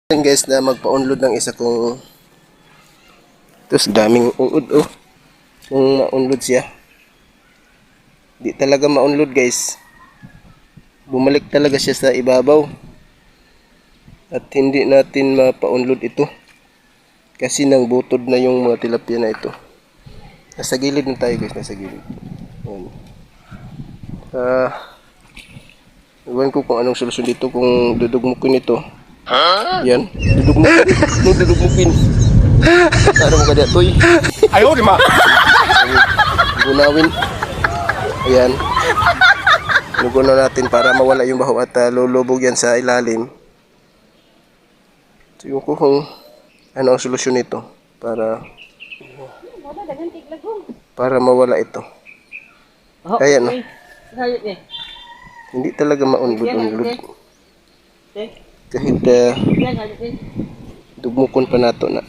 Guys na magpa-unload ng isa kong tos daming uod kung ma-unload siya di talaga ma-unload guys, bumalik talaga siya sa ibabaw at hindi natin mapa-unload ito kasi nang butod na yung mga tilapia na ito. Nasa gilid na tayo guys, nasa gilid. Iwan ko kung anong solusyon dito kung dudugmukin ito. Yan, dudugmukin. Ano mo ka dito? Ayaw, di ma. Gunawin. Ayan. Lugunan natin para mawala yung baho at lulubog yan sa ilalim. Tingnan ko kung ano ang solusyon nito para mawala ito. Ayan no. Hindi talaga maunlod-unlod. Kahit dugmukon pa nato na.